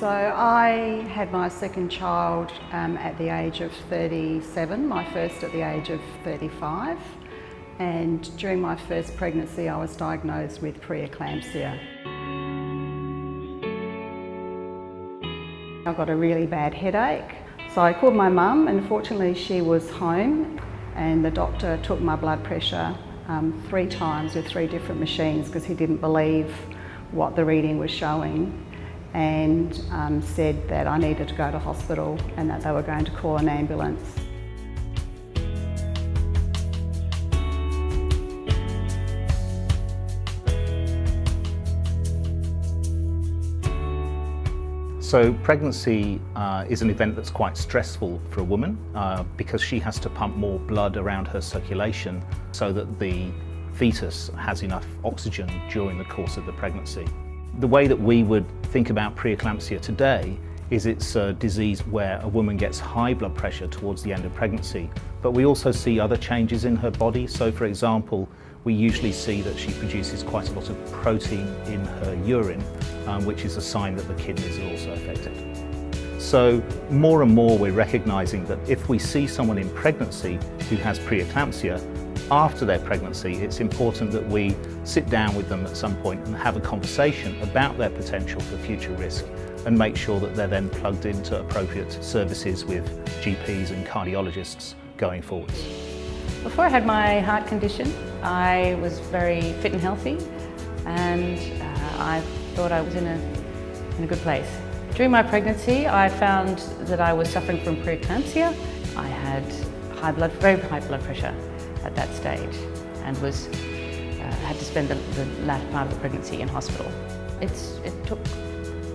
So I had my second child at the age of 37, my first at the age of 35. And during my first pregnancy, I was diagnosed with preeclampsia. I got a really bad headache. So I called my mum, and fortunately she was home, and the doctor took my blood pressure 3 times with 3 different machines because he didn't believe what the reading was showing, and said that I needed to go to hospital and that they were going to call an ambulance. So pregnancy is an event that's quite stressful for a woman because she has to pump more blood around her circulation so that the fetus has enough oxygen during the course of the pregnancy. The way that we would think about preeclampsia today is it's a disease where a woman gets high blood pressure towards the end of pregnancy, but we also see other changes in her body. So for example, we usually see that she produces quite a lot of protein in her urine, which is a sign that the kidneys are also affected. So more and more we're recognising that if we see someone in pregnancy who has preeclampsia, after their pregnancy, it's important that we sit down with them at some point and have a conversation about their potential for future risk and make sure that they're then plugged into appropriate services with GPs and cardiologists going forwards. Before I had my heart condition, I was very fit and healthy, and I thought I was in a good place. During my pregnancy, I found that I was suffering from preeclampsia. I had very high blood pressure at that stage, and had to spend the latter part of the pregnancy in hospital. It took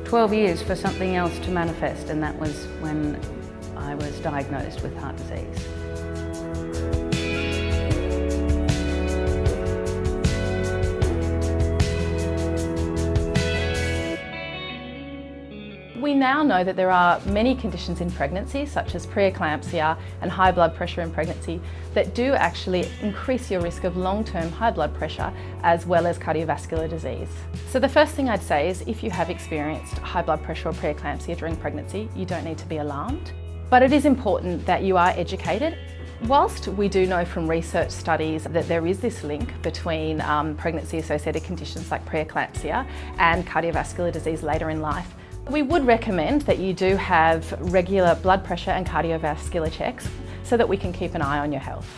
12 years for something else to manifest, and that was when I was diagnosed with heart disease. We now know that there are many conditions in pregnancy, such as preeclampsia and high blood pressure in pregnancy, that do actually increase your risk of long-term high blood pressure as well as cardiovascular disease. So the first thing I'd say is if you have experienced high blood pressure or preeclampsia during pregnancy, you don't need to be alarmed. But it is important that you are educated. Whilst we do know from research studies that there is this link between pregnancy-associated conditions like preeclampsia and cardiovascular disease later in life, we would recommend that you do have regular blood pressure and cardiovascular checks so that we can keep an eye on your health.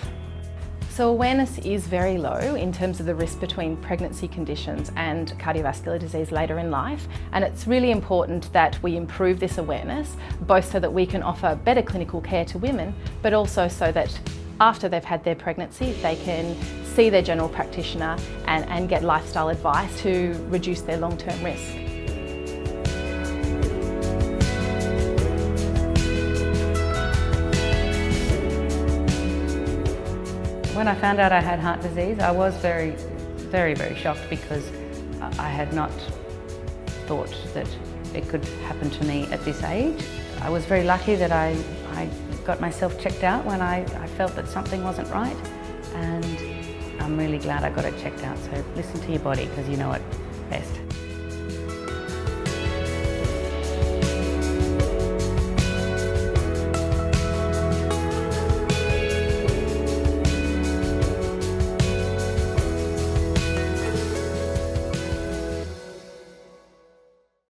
So awareness is very low in terms of the risk between pregnancy conditions and cardiovascular disease later in life, and it's really important that we improve this awareness, both so that we can offer better clinical care to women, but also so that after they've had their pregnancy, they can see their general practitioner and get lifestyle advice to reduce their long-term risk. When I found out I had heart disease, I was very shocked because I had not thought that it could happen to me at this age. I was very lucky that I got myself checked out when I felt that something wasn't right, and I'm really glad I got it checked out. So listen to your body because you know it best.